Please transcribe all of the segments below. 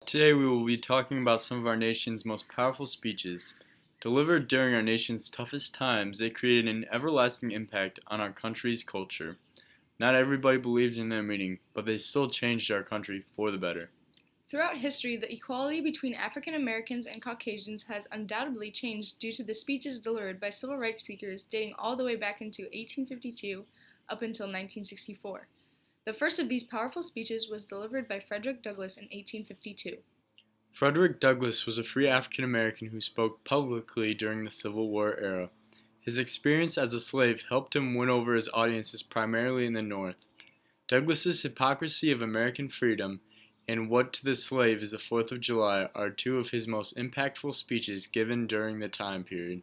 Today we will be talking about some of our nation's most powerful speeches. Delivered during our nation's toughest times, they created an everlasting impact on our country's culture. Not everybody believed in their meaning, but they still changed our country for the better. Throughout history, the equality between African Americans and Caucasians has undoubtedly changed due to the speeches delivered by civil rights speakers dating all the way back into 1852 up until 1964. The first of these powerful speeches was delivered by Frederick Douglass in 1852. Frederick Douglass was a free African American who spoke publicly during the Civil War era. His experience as a slave helped him win over his audiences primarily in the North. Douglass's Hypocrisy of American Freedom and What to the Slave is the 4th of July are two of his most impactful speeches given during the time period.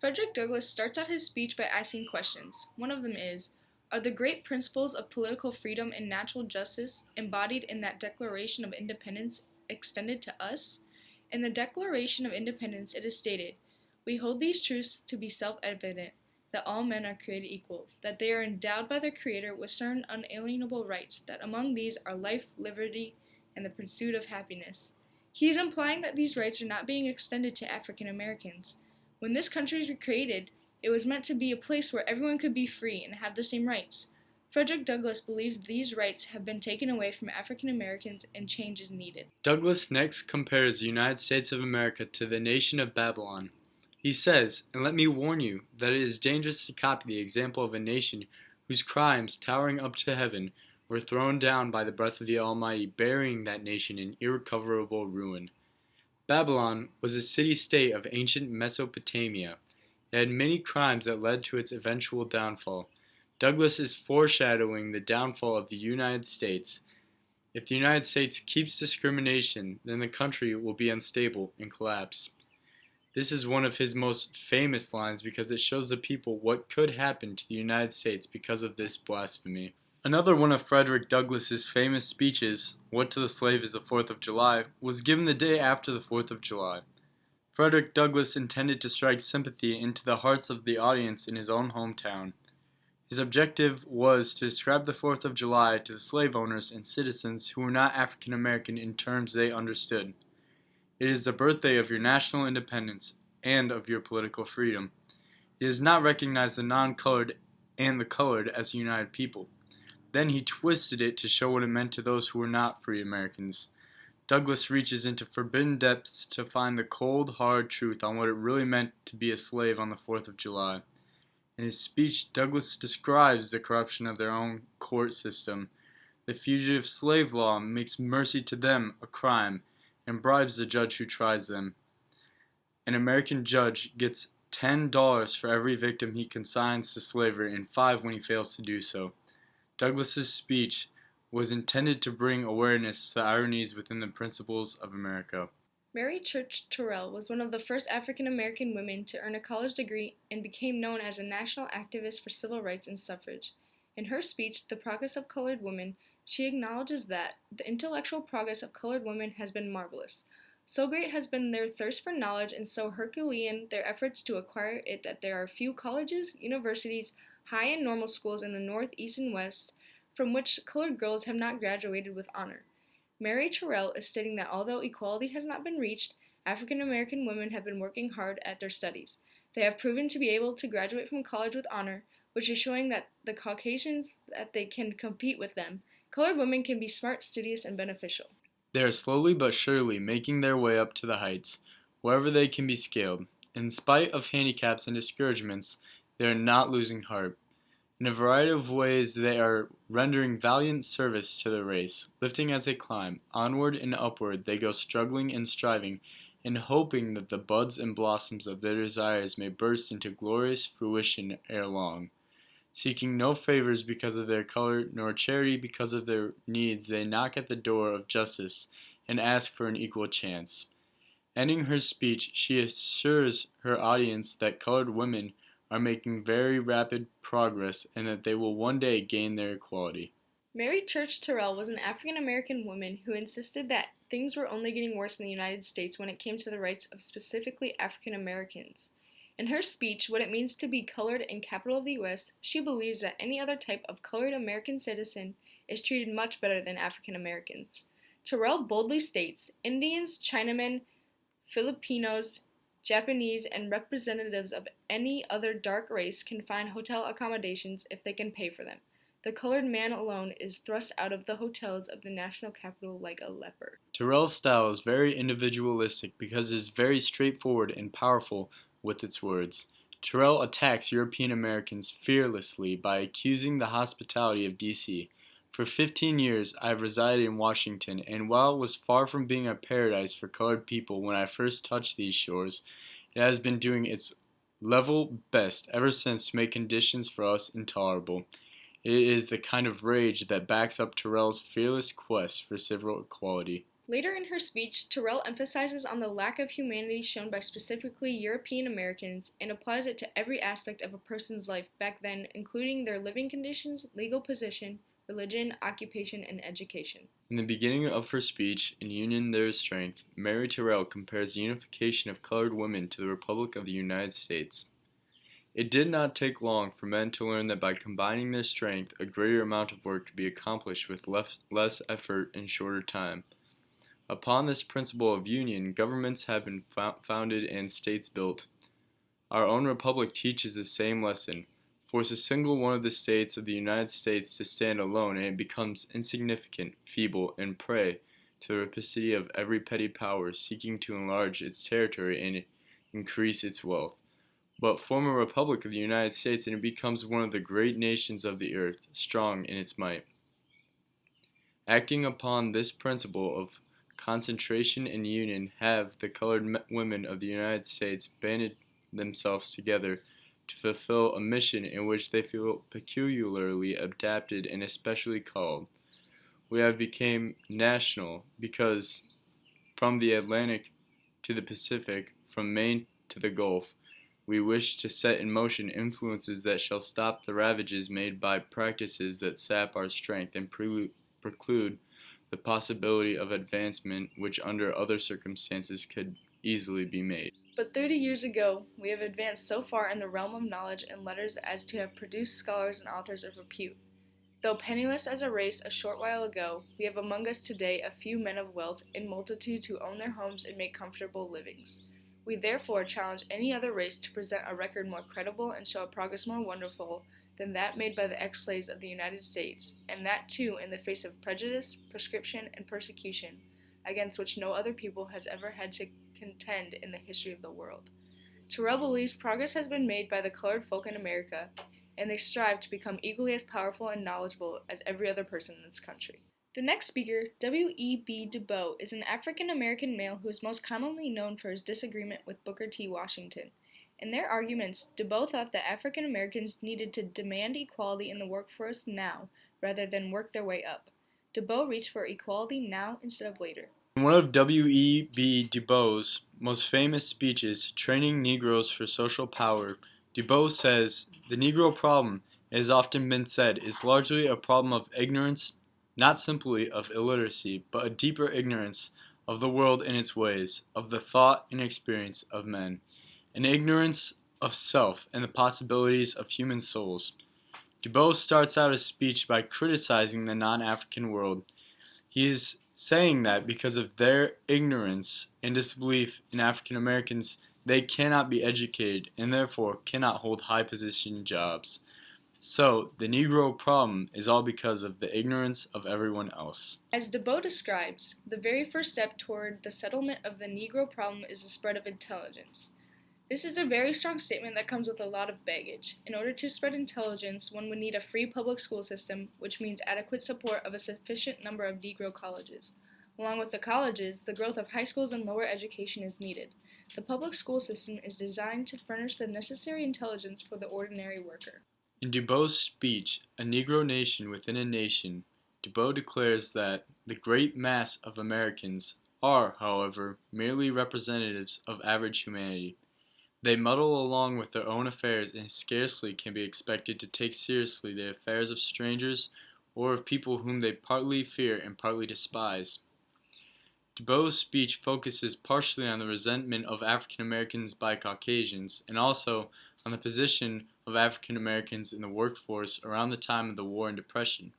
Frederick Douglass starts out his speech by asking questions. One of them is, are the great principles of political freedom and natural justice embodied in that Declaration of Independence extended to us? In the Declaration of Independence it is stated, we hold these truths to be self-evident, that all men are created equal, that they are endowed by their Creator with certain unalienable rights, that among these are life, liberty, and the pursuit of happiness. He is implying that these rights are not being extended to African Americans. When this country was created, it was meant to be a place where everyone could be free and have the same rights. Frederick Douglass believes these rights have been taken away from African Americans and change is needed. Douglass next compares the United States of America to the nation of Babylon. He says, and let me warn you, that it is dangerous to copy the example of a nation whose crimes, towering up to heaven, were thrown down by the breath of the Almighty, burying that nation in irrecoverable ruin. Babylon was a city-state of ancient Mesopotamia. It had many crimes that led to its eventual downfall. Douglass is foreshadowing the downfall of the United States. If the United States keeps discrimination, then the country will be unstable and collapse. This is one of his most famous lines because it shows the people what could happen to the United States because of this blasphemy. Another one of Frederick Douglass's famous speeches, What to the Slave is the 4th of July, was given the day after the 4th of July. Frederick Douglass intended to strike sympathy into the hearts of the audience in his own hometown. His objective was to describe the 4th of July to the slave owners and citizens who were not African American in terms they understood. It is the birthday of your national independence and of your political freedom. It does not recognize the non-colored and the colored as a united people. Then he twisted it to show what it meant to those who were not free Americans. Douglass reaches into forbidden depths to find the cold, hard truth on what it really meant to be a slave on the 4th of July. In his speech, Douglass describes the corruption of their own court system. The fugitive slave law makes mercy to them a crime and bribes the judge who tries them. An American judge gets $10 for every victim he consigns to slavery and 5 when he fails to do so. Douglass's speech was intended to bring awareness to the ironies within the principles of America. Mary Church Terrell was one of the first African American women to earn a college degree and became known as a national activist for civil rights and suffrage. In her speech, The Progress of Colored Women, she acknowledges that the intellectual progress of colored women has been marvelous. So great has been their thirst for knowledge and so Herculean their efforts to acquire it that there are few colleges, universities, high and normal schools in the North, East, and West from which colored girls have not graduated with honor. Mary Terrell is stating that although equality has not been reached, African American women have been working hard at their studies. They have proven to be able to graduate from college with honor, which is showing that the Caucasians that they can compete with them. Colored women can be smart, studious, and beneficial. They are slowly but surely making their way up to the heights, wherever they can be scaled. In spite of handicaps and discouragements, they are not losing heart. In a variety of ways, they are rendering valiant service to the race. Lifting as they climb, onward and upward they go struggling and striving, and hoping that the buds and blossoms of their desires may burst into glorious fruition ere long. Seeking no favors because of their color, nor charity because of their needs, they knock at the door of justice and ask for an equal chance. Ending her speech, she assures her audience that colored women are making very rapid progress and that they will one day gain their equality. Mary Church Terrell was an African American woman who insisted that things were only getting worse in the United States when it came to the rights of specifically African Americans. In her speech, What It Means to Be Colored in Capital of the U.S., she believes that any other type of colored American citizen is treated much better than African Americans. Terrell boldly states Indians, Chinamen, Filipinos, Japanese, and representatives of any other dark race can find hotel accommodations if they can pay for them. The colored man alone is thrust out of the hotels of the national capital like a leper. Terrell's style is very individualistic because it is very straightforward and powerful with its words. Terrell attacks European Americans fearlessly by accusing the hospitality of D.C. For 15 years, I have resided in Washington, and while it was far from being a paradise for colored people when I first touched these shores, it has been doing its level best ever since to make conditions for us intolerable. It is the kind of rage that backs up Terrell's fearless quest for civil equality. Later in her speech, Terrell emphasizes on the lack of humanity shown by specifically European Americans and applies it to every aspect of a person's life back then, including their living conditions, legal position, religion, occupation, and education. In the beginning of her speech, In Union There is Strength, Mary Terrell compares the unification of colored women to the Republic of the United States. It did not take long for men to learn that by combining their strength, a greater amount of work could be accomplished with less effort in shorter time. Upon this principle of union, governments have been founded and states built. Our own republic teaches the same lesson. Force a single one of the states of the United States to stand alone, and it becomes insignificant, feeble, and prey to the rapacity of every petty power seeking to enlarge its territory and increase its wealth. But form a republic of the United States, and it becomes one of the great nations of the earth, strong in its might. Acting upon this principle of concentration and union have the colored women of the United States banded themselves together to fulfill a mission in which they feel peculiarly adapted and especially called. We have become national because from the Atlantic to the Pacific, from Maine to the Gulf, we wish to set in motion influences that shall stop the ravages made by practices that sap our strength and preclude the possibility of advancement which under other circumstances could easily be made. But 30 years ago, we have advanced so far in the realm of knowledge and letters as to have produced scholars and authors of repute. Though penniless as a race a short while ago, we have among us today a few men of wealth and multitudes who own their homes and make comfortable livings. We therefore challenge any other race to present a record more credible and show a progress more wonderful than that made by the ex-slaves of the United States, and that too in the face of prejudice, proscription, and persecution, against which no other people has ever had to contend in the history of the world. Terrell believes progress has been made by the colored folk in America, and they strive to become equally as powerful and knowledgeable as every other person in this country. The next speaker, W.E.B. Du Bois, is an African-American male who is most commonly known for his disagreement with Booker T. Washington. In their arguments, Du Bois thought that African Americans needed to demand equality in the workforce now, rather than work their way up. Du Bois reached for equality now instead of later. In one of W.E.B. Du Bois' most famous speeches, Training Negroes for Social Power, Du Bois says, "The Negro problem, it has often been said, is largely a problem of ignorance, not simply of illiteracy, but a deeper ignorance of the world and its ways, of the thought and experience of men, an ignorance of self and the possibilities of human souls." Du Bois starts out his speech by criticizing the non-African world. He is saying that because of their ignorance and disbelief in African Americans, they cannot be educated and therefore cannot hold high-position jobs. So, the Negro problem is all because of the ignorance of everyone else. As Du Bois describes, the very first step toward the settlement of the Negro problem is the spread of intelligence. This is a very strong statement that comes with a lot of baggage. In order to spread intelligence, one would need a free public school system, which means adequate support of a sufficient number of Negro colleges. Along with the colleges, the growth of high schools and lower education is needed. The public school system is designed to furnish the necessary intelligence for the ordinary worker. In Du Bois' speech, A Negro Nation Within a Nation, Du Bois declares that the great mass of Americans are, however, merely representatives of average humanity. They muddle along with their own affairs and scarcely can be expected to take seriously the affairs of strangers or of people whom they partly fear and partly despise. Du Bois' speech focuses partially on the resentment of African Americans by Caucasians and also on the position of African Americans in the workforce around the time of the War and Depression.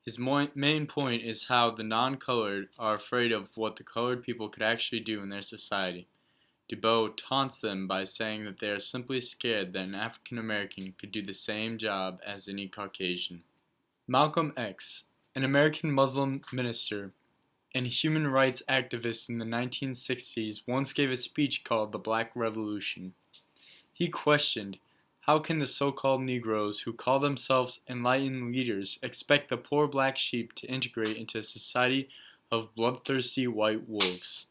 His main point is how the non-colored are afraid of what the colored people could actually do in their society. Dubose taunts them by saying that they are simply scared that an African American could do the same job as any Caucasian. Malcolm X, an American Muslim minister and human rights activist in the 1960s, once gave a speech called the Black Revolution. He questioned, how can the so-called Negroes who call themselves enlightened leaders expect the poor black sheep to integrate into a society of bloodthirsty white wolves?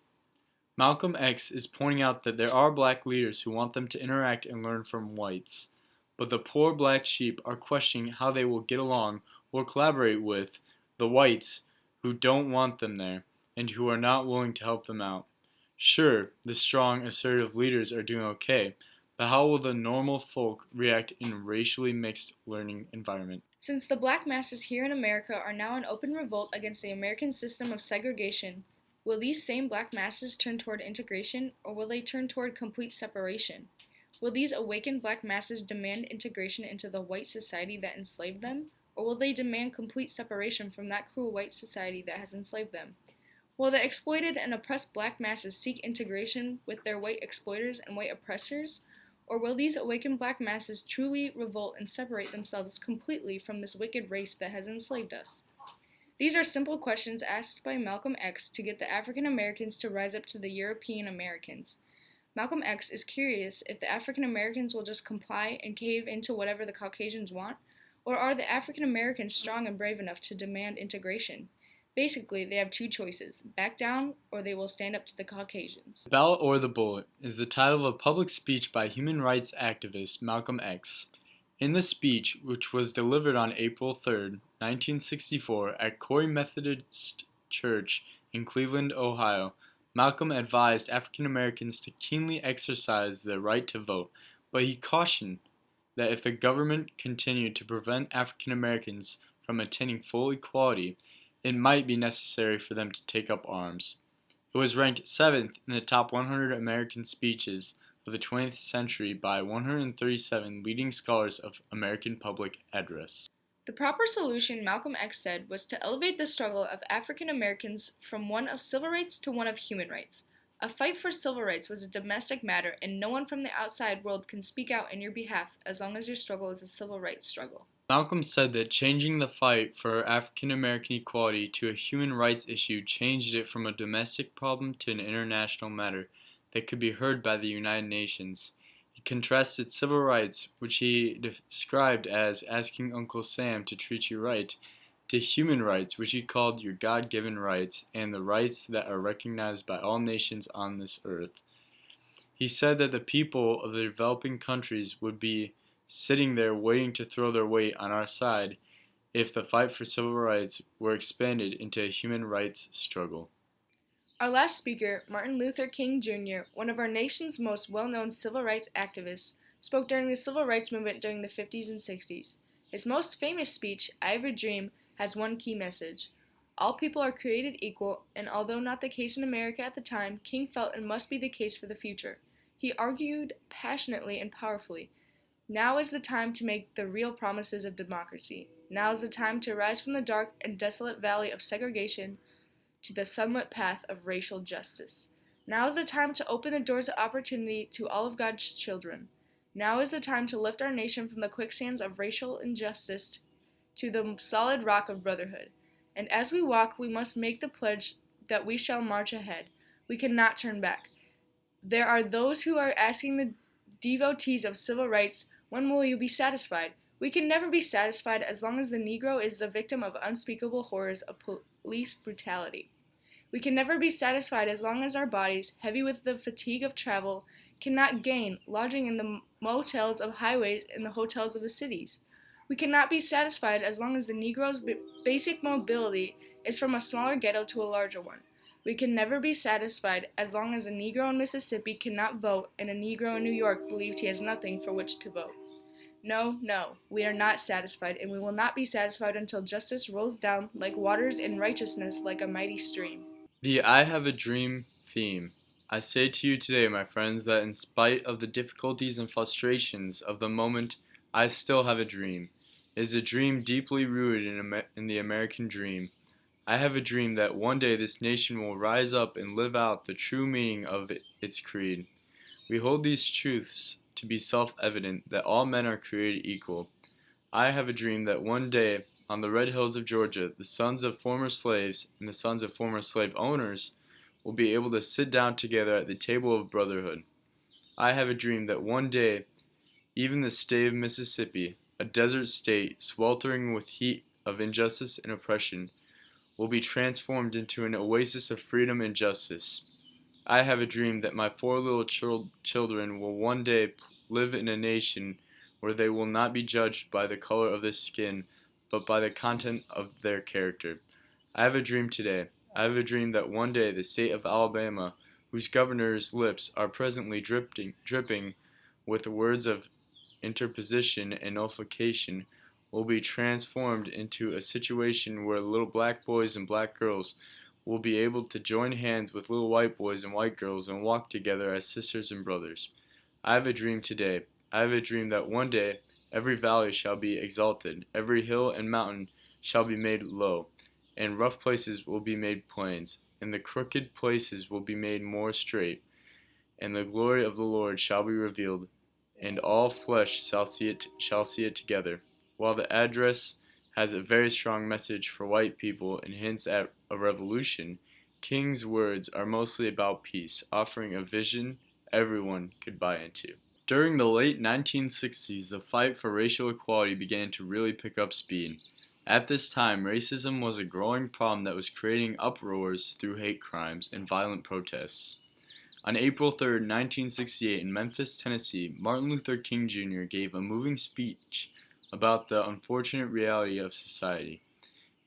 Malcolm X is pointing out that there are black leaders who want them to interact and learn from whites, but the poor black sheep are questioning how they will get along or collaborate with the whites who don't want them there and who are not willing to help them out. Sure, the strong, assertive leaders are doing okay, but how will the normal folk react in a racially mixed learning environment? Since the black masses here in America are now in open revolt against the American system of segregation, will these same black masses turn toward integration, or will they turn toward complete separation? Will these awakened black masses demand integration into the white society that enslaved them, or will they demand complete separation from that cruel white society that has enslaved them? Will the exploited and oppressed black masses seek integration with their white exploiters and white oppressors, or will these awakened black masses truly revolt and separate themselves completely from this wicked race that has enslaved us? These are simple questions asked by Malcolm X to get the African Americans to rise up to the European Americans. Malcolm X is curious if the African Americans will just comply and cave into whatever the Caucasians want, or are the African Americans strong and brave enough to demand integration? Basically, they have two choices: back down, or they will stand up to the Caucasians. The Ballot or the Bullet is the title of a public speech by human rights activist Malcolm X. In the speech, which was delivered on April 3, 1964, at Corey Methodist Church in Cleveland, Ohio, Malcolm advised African Americans to keenly exercise their right to vote, but he cautioned that if the government continued to prevent African Americans from attaining full equality, it might be necessary for them to take up arms. It was ranked 7th in the top 100 American speeches of the 20th century by 137 leading scholars of American public address. The proper solution, Malcolm X said, was to elevate the struggle of African Americans from one of civil rights to one of human rights. A fight for civil rights was a domestic matter, and no one from the outside world can speak out in your behalf as long as your struggle is a civil rights struggle. Malcolm said that changing the fight for African American equality to a human rights issue changed it from a domestic problem to an international matter that could be heard by the United Nations. He contrasted civil rights, which he described as asking Uncle Sam to treat you right, to human rights, which he called your God-given rights and the rights that are recognized by all nations on this earth. He said that the people of the developing countries would be sitting there waiting to throw their weight on our side if the fight for civil rights were expanded into a human rights struggle. Our last speaker, Martin Luther King Jr., one of our nation's most well-known civil rights activists, spoke during the civil rights movement during the 50s and 60s. His most famous speech, I Have a Dream, has one key message. All people are created equal, and although not the case in America at the time, King felt it must be the case for the future. He argued passionately and powerfully. Now is the time to make the real promises of democracy. Now is the time to rise from the dark and desolate valley of segregation to the sunlit path of racial justice. Now is the time to open the doors of opportunity to all of God's children. Now is the time to lift our nation from the quicksands of racial injustice to the solid rock of brotherhood. And as we walk, we must make the pledge that we shall march ahead. We cannot turn back. There are those who are asking the devotees of civil rights, when will you be satisfied? We can never be satisfied as long as the Negro is the victim of unspeakable horrors of police brutality. We can never be satisfied as long as our bodies, heavy with the fatigue of travel, cannot gain lodging in the motels of highways and the hotels of the cities. We cannot be satisfied as long as the Negro's basic mobility is from a smaller ghetto to a larger one. We can never be satisfied as long as a Negro in Mississippi cannot vote and a Negro in New York believes he has nothing for which to vote. No, we are not satisfied, and we will not be satisfied until justice rolls down like waters and righteousness like a mighty stream. The I Have a Dream theme. I say to you today, my friends, that in spite of the difficulties and frustrations of the moment, I still have a dream. It is a dream deeply rooted in the American dream. I have a dream that one day this nation will rise up and live out the true meaning of its creed. We hold these truths to be self-evident that all men are created equal. I have a dream that one day, on the red hills of Georgia, the sons of former slaves and the sons of former slave owners will be able to sit down together at the table of brotherhood. I have a dream that one day, even the state of Mississippi, a desert state sweltering with heat of injustice and oppression, will be transformed into an oasis of freedom and justice. I have a dream that my four little children will one day live in a nation where they will not be judged by the color of their skin, but by the content of their character. I have a dream today. I have a dream that one day the state of Alabama, whose governor's lips are presently dripping with words of interposition and nullification, will be transformed into a situation where little black boys and black girls will be able to join hands with little white boys and white girls and walk together as sisters and brothers. I have a dream today. I have a dream that one day every valley shall be exalted, every hill and mountain shall be made low, and rough places will be made plains, and the crooked places will be made more straight, and the glory of the Lord shall be revealed, and all flesh shall see it together. While the address has a very strong message for white people and hints at a revolution, King's words are mostly about peace, offering a vision everyone could buy into. During the late 1960s, the fight for racial equality began to really pick up speed. At this time, racism was a growing problem that was creating uproars through hate crimes and violent protests. On April 3, 1968, in Memphis, Tennessee, Martin Luther King Jr. gave a moving speech about the unfortunate reality of society.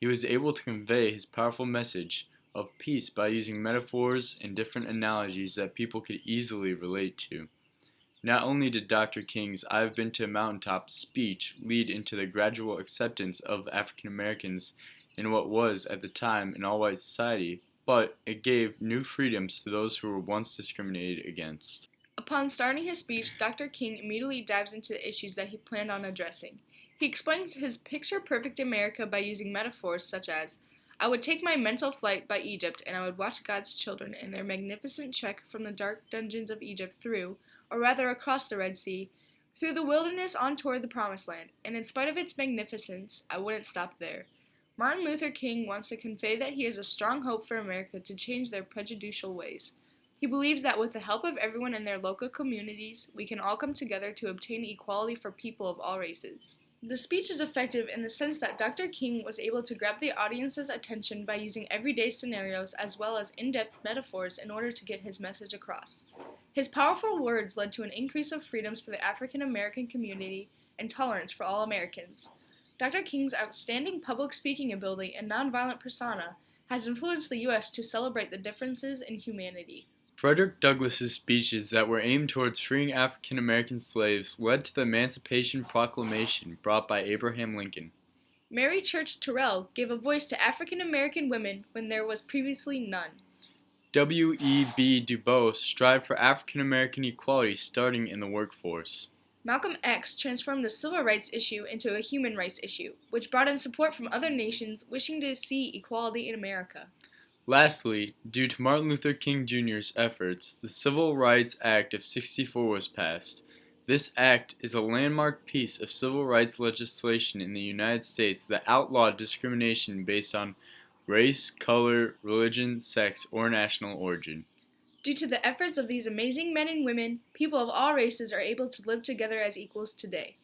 He was able to convey his powerful message of peace by using metaphors and different analogies that people could easily relate to. Not only did Dr. King's "I've Been to a Mountaintop" speech lead into the gradual acceptance of African Americans in what was, at the time, an all-white society, but it gave new freedoms to those who were once discriminated against. Upon starting his speech, Dr. King immediately dives into the issues that he planned on addressing. He explains his picture-perfect America by using metaphors such as, "I would take my mental flight by Egypt, and I would watch God's children in their magnificent trek from the dark dungeons of Egypt through, or rather across the Red Sea, through the wilderness on toward the Promised Land, and in spite of its magnificence, I wouldn't stop there." Martin Luther King wants to convey that he has a strong hope for America to change their prejudicial ways. He believes that with the help of everyone in their local communities, we can all come together to obtain equality for people of all races. The speech is effective in the sense that Dr. King was able to grab the audience's attention by using everyday scenarios as well as in-depth metaphors in order to get his message across. His powerful words led to an increase of freedoms for the African American community and tolerance for all Americans. Dr. King's outstanding public speaking ability and nonviolent persona has influenced the U.S. to celebrate the differences in humanity. Frederick Douglass's speeches that were aimed towards freeing African American slaves led to the Emancipation Proclamation brought by Abraham Lincoln. Mary Church Terrell gave a voice to African American women when there was previously none. W.E.B. Du Bois strived for African American equality starting in the workforce. Malcolm X transformed the civil rights issue into a human rights issue, which brought in support from other nations wishing to see equality in America. Lastly, due to Martin Luther King Jr.'s efforts, the Civil Rights Act of '64 was passed. This act is a landmark piece of civil rights legislation in the United States that outlawed discrimination based on race, color, religion, sex, or national origin. Due to the efforts of these amazing men and women, people of all races are able to live together as equals today.